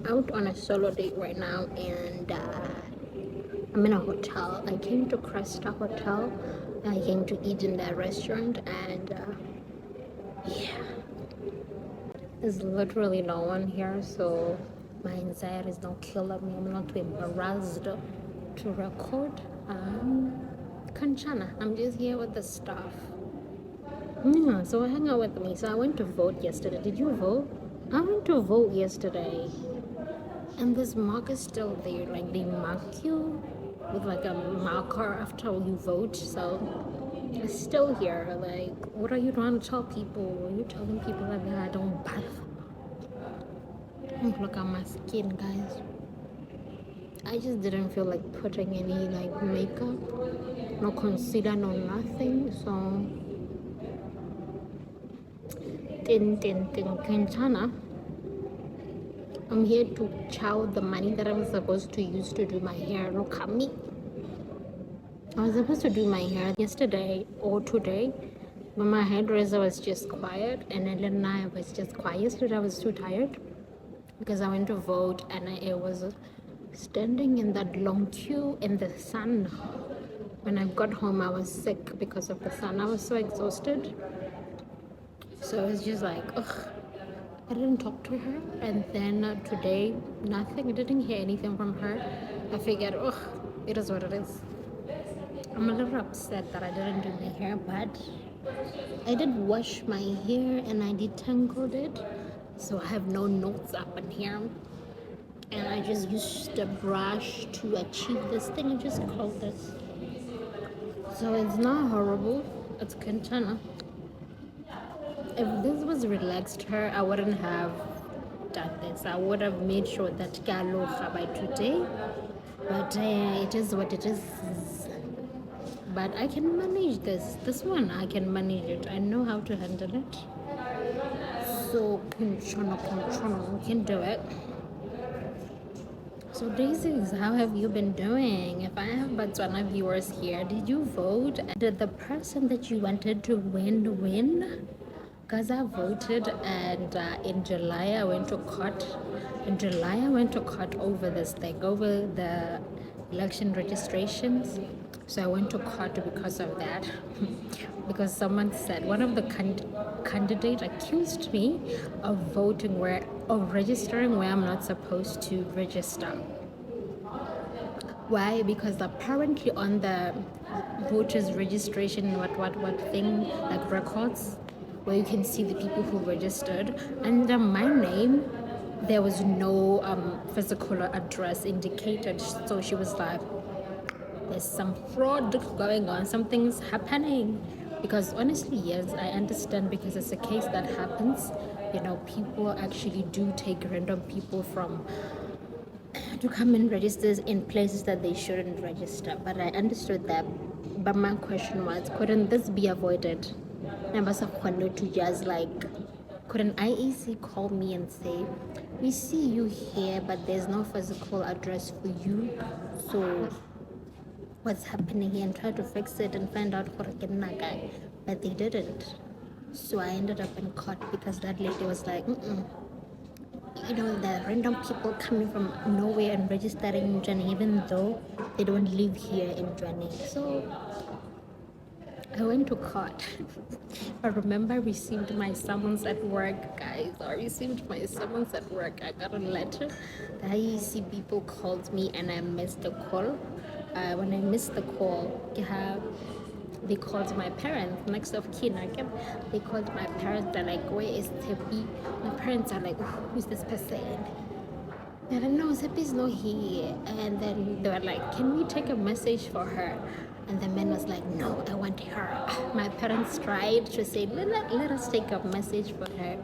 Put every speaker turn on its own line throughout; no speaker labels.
out on a solo date right now, and I'm in a hotel. I came to Cresta Hotel. I came to eat in that restaurant, and yeah, there's literally no one here, so my anxiety is not killing me. I'm not too embarrassed to record. Kanchana, I'm just here with the staff. Yeah, so hang out with me. So I went to vote yesterday. Did you vote? I went to vote yesterday. And this mark is still there. Like they mark you with like a marker after you vote. So it's still here. Like, what are you trying to tell people? Are you telling people that I don't bath? Look at my skin, guys. I just didn't feel like putting any like makeup, no concealer, no nothing. So Quintana. I'm here to chow the money that I was supposed to use to do my hair. Look at me. I was supposed to do my hair yesterday or today, but my hairdresser was just quiet, and then I was just quiet. Yesterday I was too tired because I went to vote, and I was standing in that long queue in the sun. When I got home, I was sick because of the sun. I was so exhausted. So it was just like, ugh. I didn't talk to her, and then today, nothing. I didn't hear anything from her. I figured, ugh, it is what it is. I'm a little upset that I didn't do my hair, but I did wash my hair and I detangled it, so I have no knots up in here. And I just used a brush to achieve this thing. I just curled this, so it's not horrible. It's Quintana. If this was relaxed hair, I wouldn't have done this. I would have made sure that Galoha by today. But it is what it is. But I can manage this. This one, I can manage it. I know how to handle it. So, we can do it. So, Daisies, how have you been doing? If I have Botswana viewers here, did you vote? Did the person that you wanted to win? Because I voted, and in July I went to court. In July I went to court over this thing, over the election registrations. So I went to court because of that. Because someone said, one of the candidate accused me of registering where I'm not supposed to register. Why? Because apparently on the voters registration, what thing, like records, where you can see the people who registered, under my name there was no physical address indicated. So she was like, there's some fraud going on, something's happening. Because honestly, yes, I understand, because it's a case that happens. People actually do take random people from to come and register in places that they shouldn't register. But I understood that. But my question was, couldn't this be avoided? Members of Kwando to just like, couldn't IEC call me and say, we see you here, but there's no physical address for you. So what's happening here, and try to fix it and find out for a guy. But they didn't. So I ended up in court because that lady was like, the random people coming from nowhere and registering in Johnny, even though they don't live here in Johnny. So I went to court. I remember I received my summons at work, guys. I received my summons at work. I got a letter. The IEC people called me and I missed the call. When I missed the call, they called my parents, next of kin. They called my parents. They're like, where is Tepi? My parents are like, who's this person? And I know Tepi's not here. And then they were like, can we take a message for her? And the man was like, no, I want her. My parents tried to say, let us take a message for her.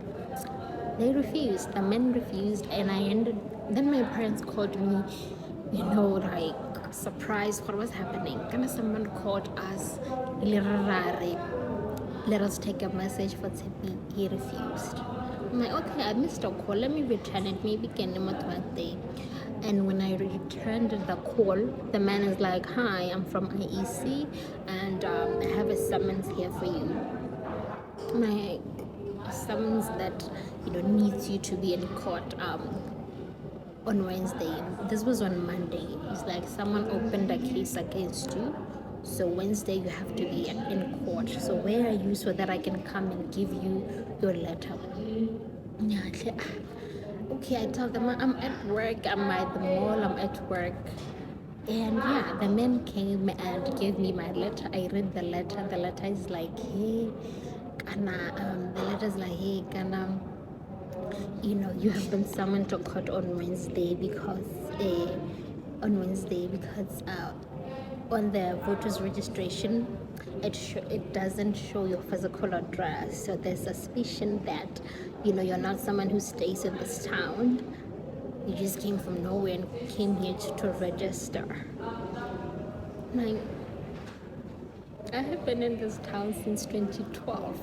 They refused. The men refused. And then my parents called me, like, surprised what was happening. Kind of someone called us, let us take a message for Tsepi. He refused. I'm like, okay, I missed a call. Let me return it. Maybe can day. And when I returned the call, the man is like, hi, I'm from IEC, and I have a summons here for you. My summons that needs you to be in court. on Wednesday. This was on Monday. It's like someone opened a case against you. So Wednesday you have to be in court. So where are you so that I can come and give you your letter? Yeah, okay, I tell them I'm at work, I'm at the mall, I'm at work. And yeah, the man came and gave me my letter. I read the letter. The letter is like, hey, Kana, the letter is like, hey, Kana, you have been summoned to court on Wednesday because on the voters registration it doesn't show your physical address, so there's suspicion that you're not someone who stays in this town. You just came from nowhere and came here to register. Like, I have been in this town since 2012.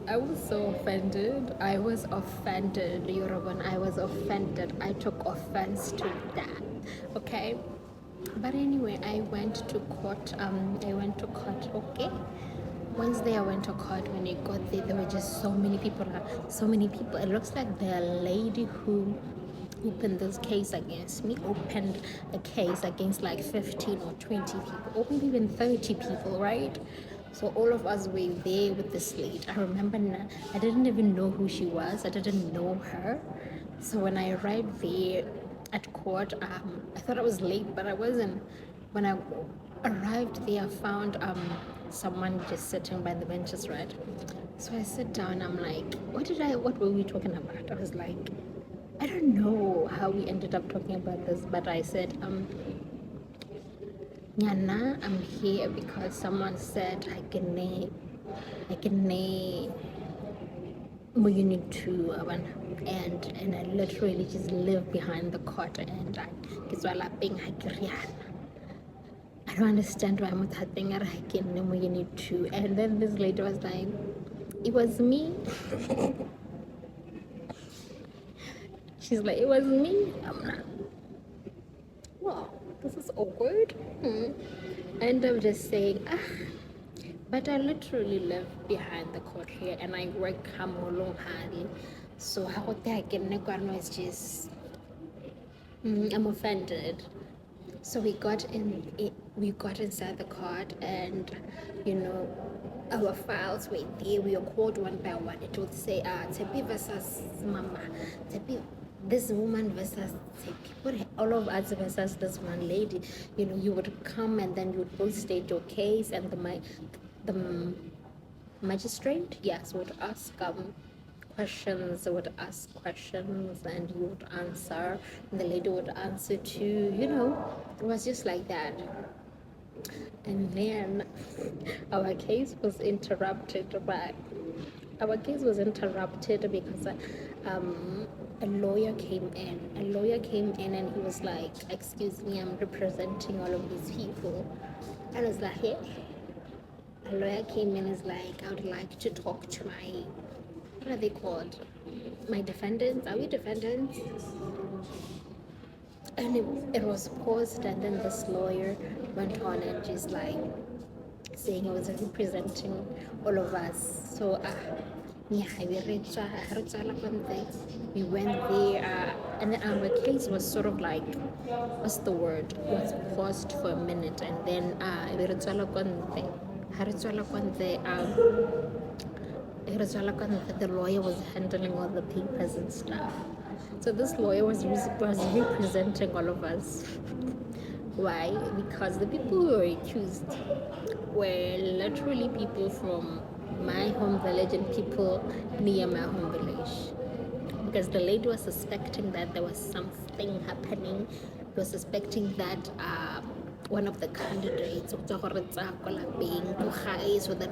I was so offended. I was offended, Yoruban. I was offended. I took offense to that. Okay. But anyway, I went to court. Okay. Wednesday I went to court. When I got there were just so many people. It looks like the lady who opened this case against me opened a case against like 15 or 20 people, or maybe even 30 people, right? So all of us were there with this lady. I remember I didn't even know who she was. I didn't know her. So when I arrived there at court, I thought I was late, but I wasn't. When I arrived there, I found someone just sitting by the benches, right? So I sit down. I'm like, what were we talking about? I was like, I don't know how we ended up talking about this, but I said, Nyana, I'm here because someone said I can you need to and I literally just live behind the court and I don't understand why I'm with her thing I can you need to. And then this lady was like, it was me. She's like, it was me. I'm not. Wow, this is awkward. And I'm just saying, but I literally live behind the court here and I work Hamolonghali. So how I can is just I'm offended. So we got inside the court and our files were there. We were called one by one. It would say Tepi versus Mama, Tepi this woman versus Tepi, all of us versus this one lady. You would come and then you would both state your case and the magistrate, yes, would ask questions, and you would answer, and the lady would answer too. It was just like that. And then our case was interrupted because a lawyer came in and he was like, excuse me, I'm representing all of these people. And I was like, hey. A lawyer came in and is like, I would like to talk to what are they called? My defendants? Are we defendants? And it was paused, and then this lawyer went on and just like saying he was representing all of us. So we went there, and then our case was sort of like, was paused for a minute, and then the lawyer was handling all the papers and stuff. So this lawyer was representing all of us. Why? Because the people who were accused were literally people from my home village and people near my home village. Because the lady was suspecting that there was something happening. She was suspecting that one of the candidates so that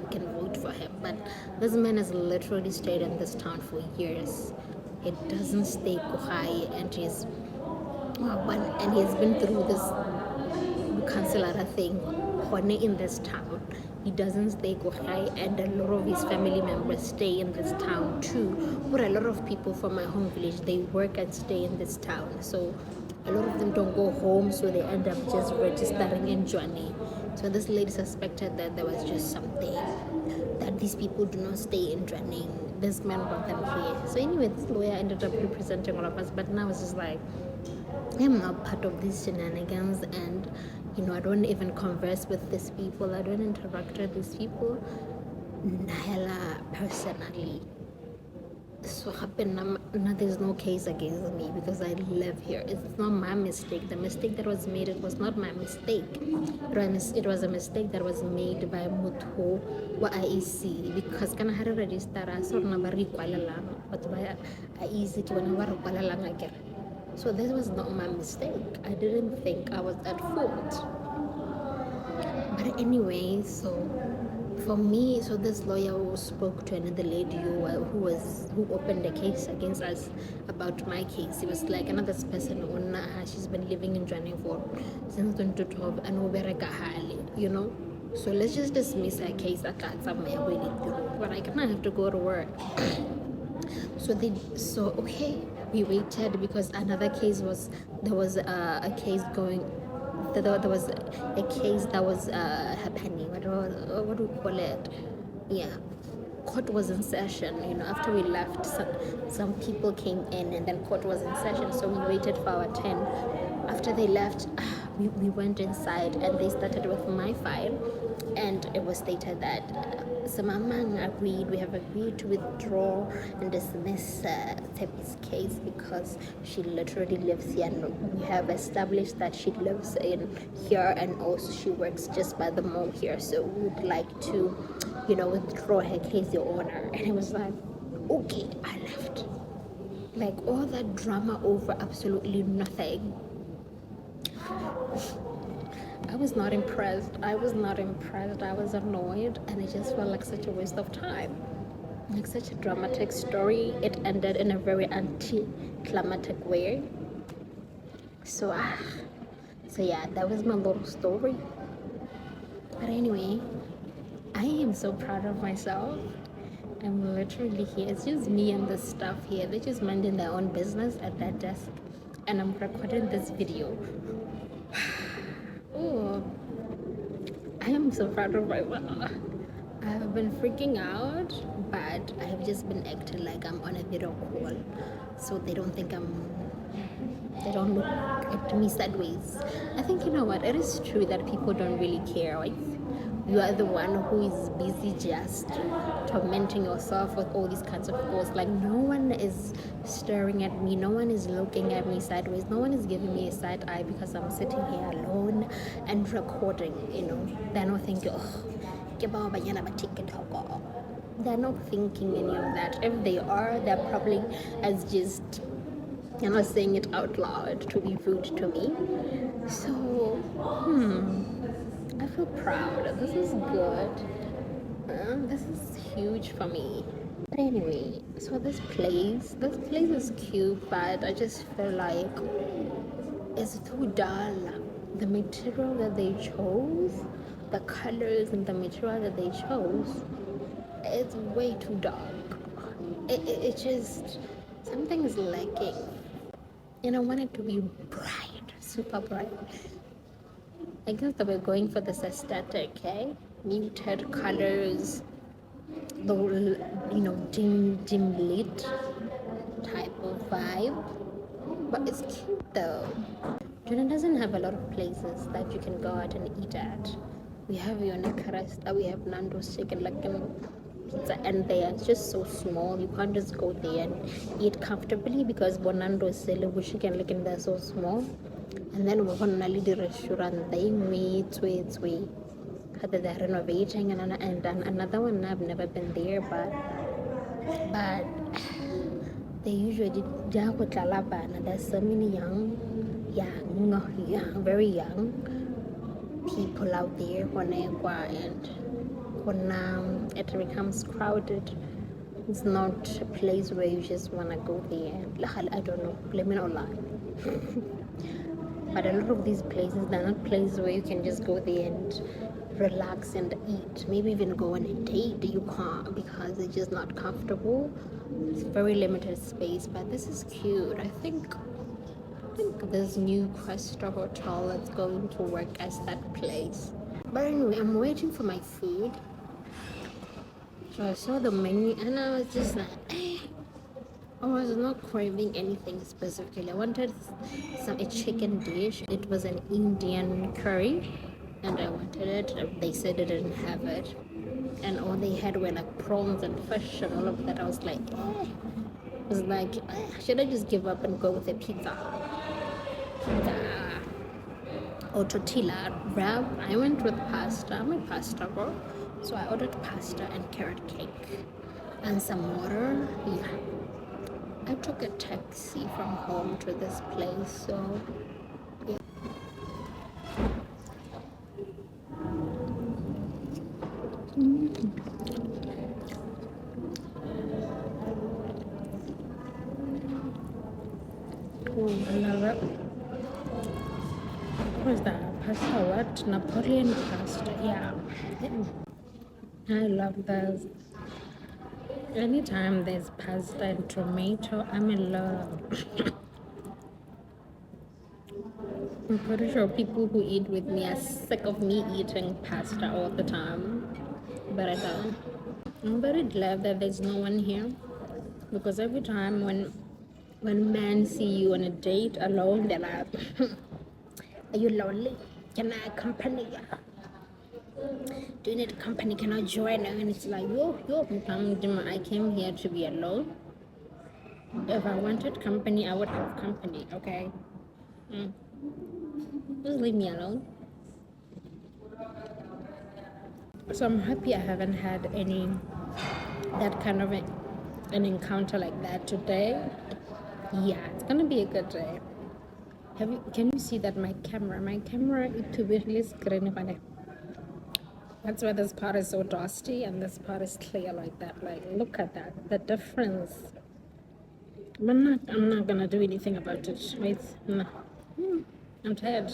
we can vote for him. But this man has literally stayed in this town for years. He doesn't stay Kuhai, and he's been through this councillor thing in this town. He doesn't stay Kuhai, and a lot of his family members stay in this town too. But a lot of people from my home village, they work and stay in this town. So a lot of them don't go home, so they end up just registering in Johnny. So this lady suspected that there was just something, that these people do not stay in Johnny, this man brought them here. So anyway, this lawyer ended up representing all of us, but now it's just like, I'm not part of these shenanigans, and I don't even converse with these people. I don't interact with these people. Nahela personally. So there's no case against me because I live here. It's not my mistake. The mistake that was made, it was not my mistake. It was a mistake that was made by Muthu wa IEC because kana hare register so na ba re kwalelang but ba IEC ke bona ba re kwalelang again. So this was not my mistake. I didn't think I was at fault. But anyway, so for me, so this lawyer who spoke to another lady who opened a case against us about my case. It was like another person, she's been living in Johannesburg for since 2012 and So let's just dismiss her case at that somewhere but I cannot have to go to work. So okay, we waited because another case there was a case going. There was a case that was happening. What do we call it? Yeah, court was in session. After we left, some people came in, and then court was in session. So we waited for our turn. After they left, we went inside, and they started with my file, and it was stated that we have agreed to withdraw and dismiss Tepi's case because she literally lives here, and we have established that she lives in here, and also she works just by the mall here, so we would like to withdraw her case, Your Honor. And it was like, okay. I left, like, all that drama over absolutely nothing. I was not impressed. I was annoyed, and it just felt like such a waste of time. Like such a dramatic story. It ended in a very anticlimactic way. So yeah, that was my little story. But anyway, I am so proud of myself. I'm literally here. It's just me and the staff here. They're just minding their own business at that desk, and I'm recording this video. Oh, I am so proud of myself. I have been freaking out, but I have just been acting like I'm on a video call, so they don't look at me sideways. I think what, it is true that people don't really care. Like, you are the one who is busy just tormenting yourself with all these kinds of thoughts. Like, no one is staring at me, no one is looking at me sideways, no one is giving me a side eye because I'm sitting here alone and recording. They're not thinking, they're not thinking any of that. If they are, they're probably as just saying it out loud to be rude to me. So I feel proud. This is good. This is huge for me. But anyway, so this place is cute, but I just feel like it's too dull. The material that they chose, the colors and the material that they chose, it's way too dark. It just, something is lacking. And I want it to be bright, super bright. I guess that we're going for this aesthetic, okay? Muted colors, the dim lit type of vibe. But it's cute though. Jordan doesn't have a lot of places that you can go out and eat at. We have Yonekarasta, we have Nando's chicken, like pizza, and they are just so small. You can't just go there and eat comfortably because Bonando's selling chicken, like, they're so small. And then we're going to the restaurant. They're renovating, and another one I've never been there, but they usually there's so many young, very young people out there and when it becomes crowded, it's not a place where you just want to go there. I don't know, let me not lie. But a lot of these places, they're not places where you can just go there and relax and eat, maybe even go on a date. You can't because it's just not comfortable. It's very limited space, but this is cute. I think this new Cresta hotel is going to work as that place. But anyway, I'm waiting for my food. So I saw the menu and I was just like, I was not craving anything specifically. I wanted a chicken dish. It was an Indian curry, and I wanted it. They said they didn't have it, and all they had were like prawns and fish and all of that. I was like, I was like, should I just give up and go with a pizza or tortilla wrap? I went with pasta. I'm a pasta girl, so I ordered pasta and carrot cake and some water. Yeah. I took a taxi from home to this place, so yeah. Oh, I love it. What's that? Pasta what? Napoleon pasta. Yeah. I love those. Anytime there's pasta and tomato, I'm in love. I'm pretty sure people who eat with me are sick of me eating pasta all the time. But I don't. I'm very glad that there's no one here. Because every time when men see you on a date alone, they're like, are you lonely? Can I accompany you? Do you need company? Can I join you? And it's like, I came here to be alone. If I wanted company, I would have company, okay? Just leave me alone. So I'm happy I haven't had that kind of an encounter like that today. Yeah, it's gonna be a good day. Can you see that my camera itu really screen pada. That's why this part is so dusty and this part is clear like that. Like, look at that, the difference. I'm not gonna do anything about it. Wait, no. I'm tired.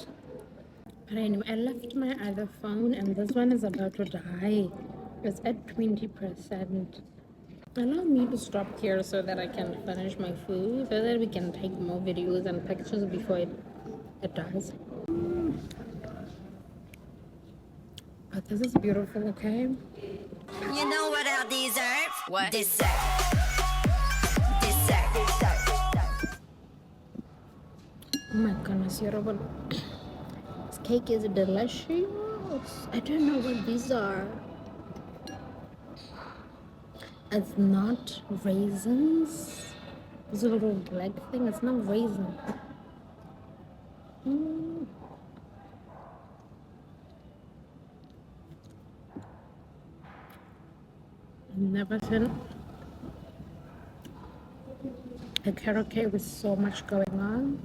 But anyway, I left my other phone and this one is about to die. It's at 20%. Allow me to stop here so that I can finish my food, so that we can take more videos and pictures before it dies. But this is beautiful, okay?
You know what I deserve? What? Dessert.
Oh my goodness, Yoruba. This cake is delicious. I don't know what these are. It's not raisins. This little black thing, it's not raisin. I've never seen a carrot cake with so much going on.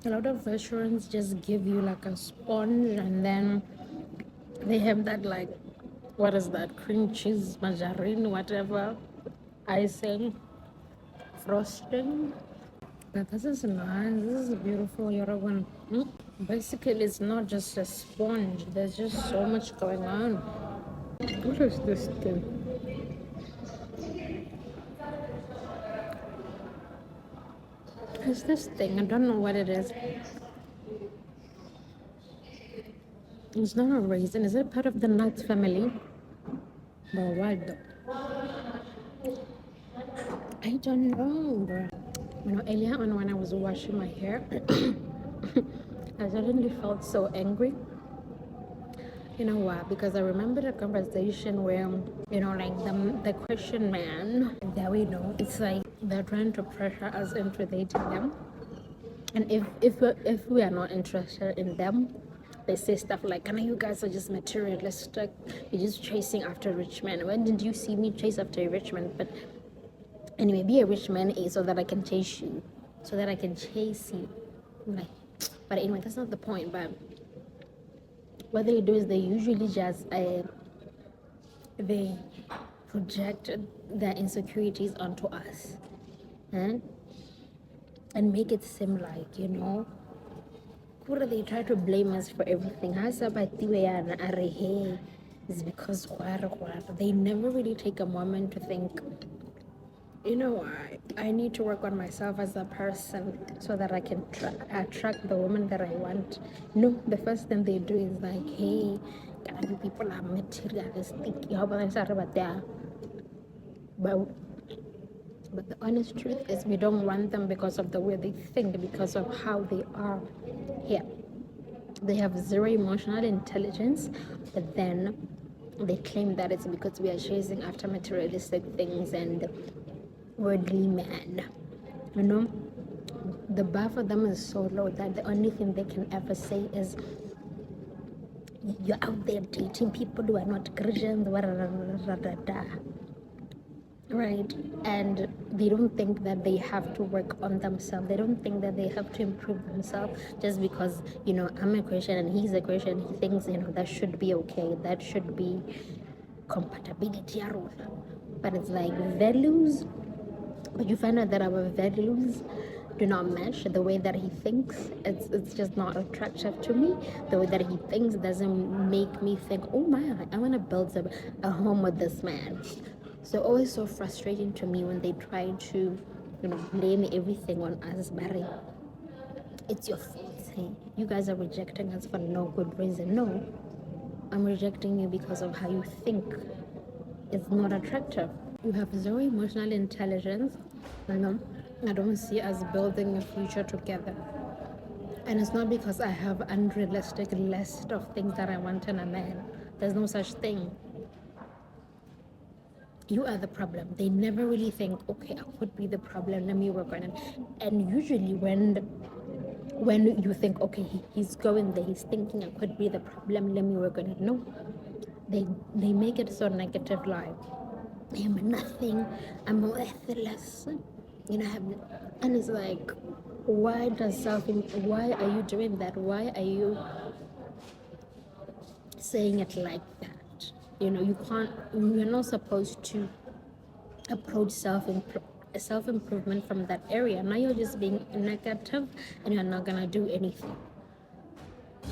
A lot of restaurants just give you like a sponge and then they have that like, what is that, cream cheese, margarine, whatever, icing, frosting. But this is nice. This is beautiful Yoruba. Basically, it's not just a sponge. There's just so much going on. What is this thing? It's this thing. I don't know what it is. It's not a raisin. Is it part of the nuts family? But why though? I don't know, bro. You know, earlier on when I was washing my hair, I suddenly felt so angry. You know why? Because I remembered a conversation where, you know, like the Christian man that we know, it's like they're trying to pressure us into dating them. And if we are not interested in them, they say stuff like, "I know you guys are just materialistic. You're just chasing after rich men. When did you see me chase after a rich man? But anyway, be a rich man so that I can chase you, so that I can chase you." Like, but anyway, that's not the point. But what they do is they usually just they project their insecurities onto us, and make it seem like, you know, they try to blame us for everything. It's because they never really take a moment to think, you know, I need to work on myself as a person so that I can attract the woman that I want. No, the first thing they do is like, hey, you people are materialistic. But they are. But the honest truth is, we don't want them because of the way they think, because of how they are here. They have zero emotional intelligence, but then they claim that it's because we are chasing after materialistic things and worldly men. You know, the bar for them is so low that the only thing they can ever say is, you're out there dating people who are not Christians, right? And they don't think that they have to work on themselves. They don't think that they have to improve themselves just because, I'm a Christian and he's a Christian. He thinks, that should be okay. That should be compatibility. But it's like values. But you find out that our values do not match the way that he thinks. It's just not attractive to me. The way that he thinks doesn't make me think, oh my, I want to build a home with this man. So always so frustrating to me when they try to, blame everything on us. Barry, it's your fault. Hey, you guys are rejecting us for no good reason. No, I'm rejecting you because of how you think. It's not attractive. You have zero emotional intelligence. I don't see us building a future together. And it's not because I have unrealistic list of things that I want in a man. There's no such thing. You are the problem. They never really think, okay, I could be the problem, let me work on it. And usually when you think, okay, he's going there, he's thinking I could be the problem, let me work on it. No, they make it so negative. Like, I'm nothing, I'm worthless, and it's like, why are you doing that? Why are you saying it like that? You're not supposed to approach self-improvement from that area. Now you're just being negative and you're not gonna do anything.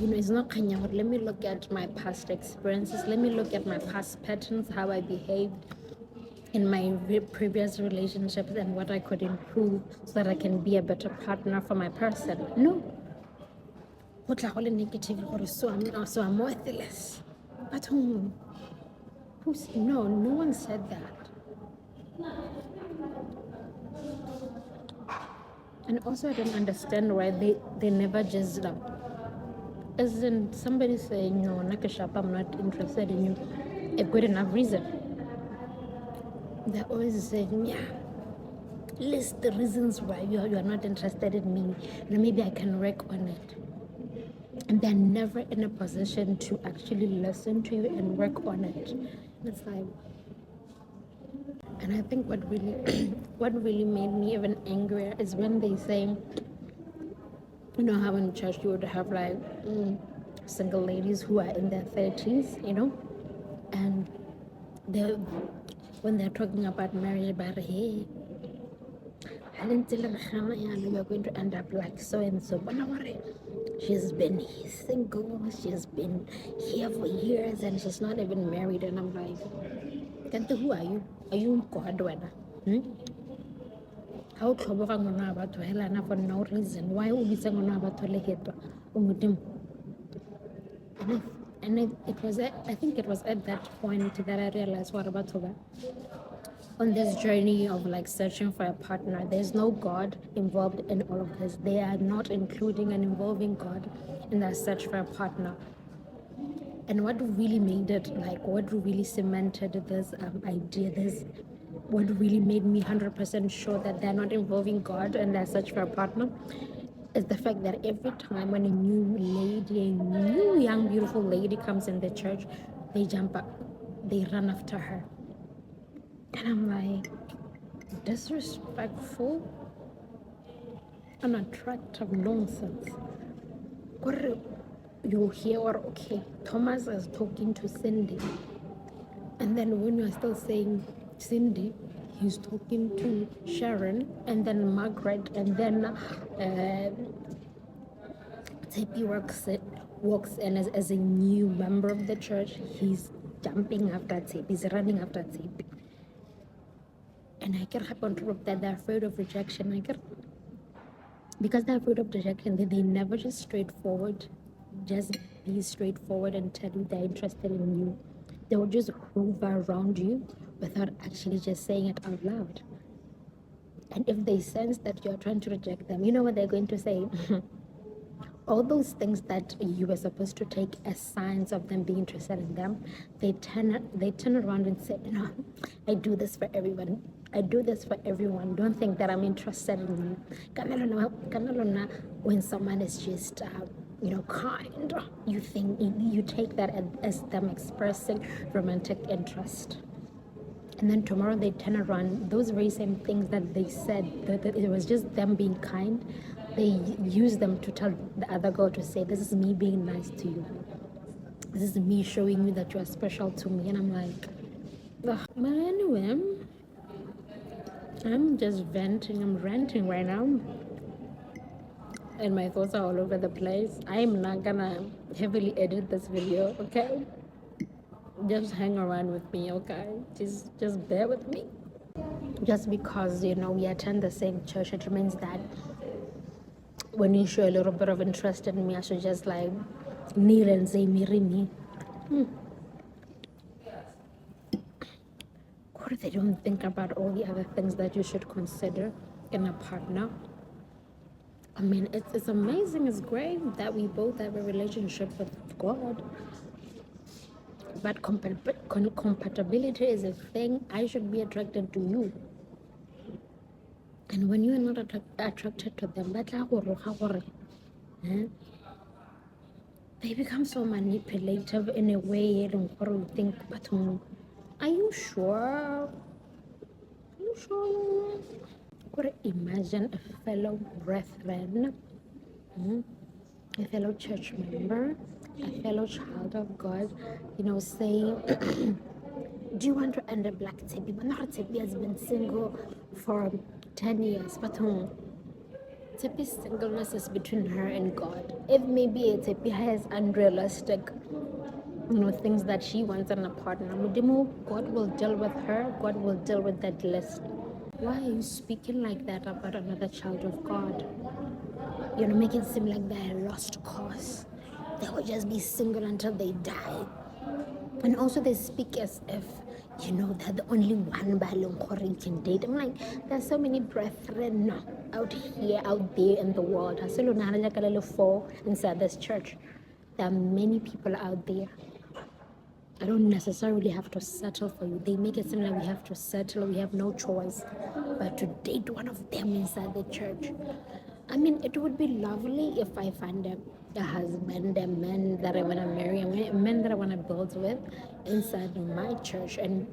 It's not kanya. Let me look at my past experiences, let me look at my past patterns, how I behaved in my previous relationships and what I could improve so that I can be a better partner for my person. No, negative, so I'm worthless. But no one said that. And also, I don't understand why they never just isn't somebody saying, no, Nakashapa, I'm not interested in you, a good enough reason? They're always saying, yeah, list the reasons why you are not interested in me, and maybe I can work on it. And they're never in a position to actually listen to you and work on it. It's like, and I think what really made me even angrier is when they say, how in church you would have like single ladies who are in their 30s, and when they're talking about marriage, but hey, you're going to end up like so and so. But don't worry, she's been single, she's been here for years, and she's not even married. And I'm like, who are you? Are you God? How trouble about to Helena for no reason? Why would be someone about to let it? And I think it was at that point that I realized what about Toba. On this journey of like searching for a partner, there's no God involved in all of this. They are not including and involving God in their search for a partner. And what really made it, like, what really cemented this idea, what really made me 100% sure that they're not involving God in their search for a partner, is the fact that every time when a new young beautiful lady comes in the church, they jump up, they run after her. And I'm like, disrespectful, unattractive nonsense. You hear what? Okay, Thomas is talking to Cindy, and then when you're still saying Cindy, he's talking to Sharon, and then Margaret, and then Tippy walks in as a new member of the church. He's jumping after Tippy, he's running after Tippy. And I can happen to look that they're afraid of rejection. Because they're afraid of rejection, they never just straightforward just be straightforward and tell you they're interested in you. They will just hover around you without actually just saying it out loud. And if they sense that you're trying to reject them, you know what they're going to say? All those things that you were supposed to take as signs of them being interested in them, they turn around and say, no, I do this for everyone. I do this for everyone. Don't think that I'm interested in you. When someone is just kind, you take that as them expressing romantic interest. And then tomorrow they turn around, those very same things that they said, that it was just them being kind, they use them to tell the other girl to say, this is me being nice to you. This is me showing you that you are special to me. And I'm like, ugh. But anyway, I'm just venting. I'm ranting right now. And my thoughts are all over the place. I am not gonna heavily edit this video, okay? Just hang around with me, okay? Just bear with me. Just because, we attend the same church, it means that when you show a little bit of interest in me, I should just like kneel and say, marry me. Or they don't think about all the other things that you should consider in a partner. I mean, it's amazing, it's great that we both have a relationship with God. But compatibility is a thing. I should be attracted to you. And when you are not attracted to them, they become so manipulative in a way. You think, but are you sure? Are you sure? Could imagine a fellow brethren, a fellow church member, a fellow child of God, saying, do you want to end a black Tepi? But not Tepi has been single for 10 years, but Tepi's singleness is between her and God. If maybe Tepi has unrealistic, things that she wants in a partner, God will deal with her. God will deal with that list. Why are you speaking like that about another child of God? Make it seem like they're a lost cause. They will just be single until they die. And also they speak as if, they're the only one Balong can date. I'm like, there's so many brethren out there in the world. Inside this church. There are many people out there. I don't necessarily have to settle for you. They make it seem like we have to settle. We have no choice but to date one of them inside the church. I mean, it would be lovely if I find a husband, a man that I want to marry, a man that I want to build with inside my church. And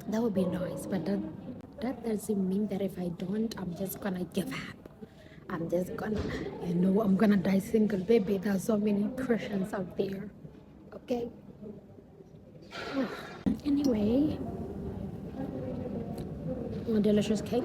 that would be nice. But that doesn't mean that if I don't, I'm just going to give up. I'm just going to, I'm going to die single, baby. There's so many Christians out there. Okay? Anyway, a delicious cake.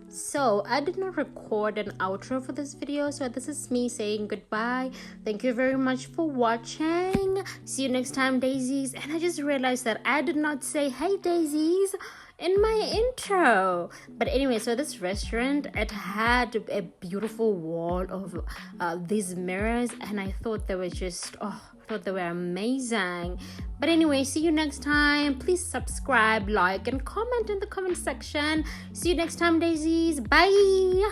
So I did not record an outro for this video, so this is me saying goodbye. Thank you very much for watching. See you next time, daisies. And I just realized that I did not say hey daisies in my intro. But anyway, so this restaurant, it had a beautiful wall of these mirrors, and I thought they were just they were amazing. But anyway, see you next time. Please subscribe, like, and comment in the comment section. See you next time, daisies. Bye.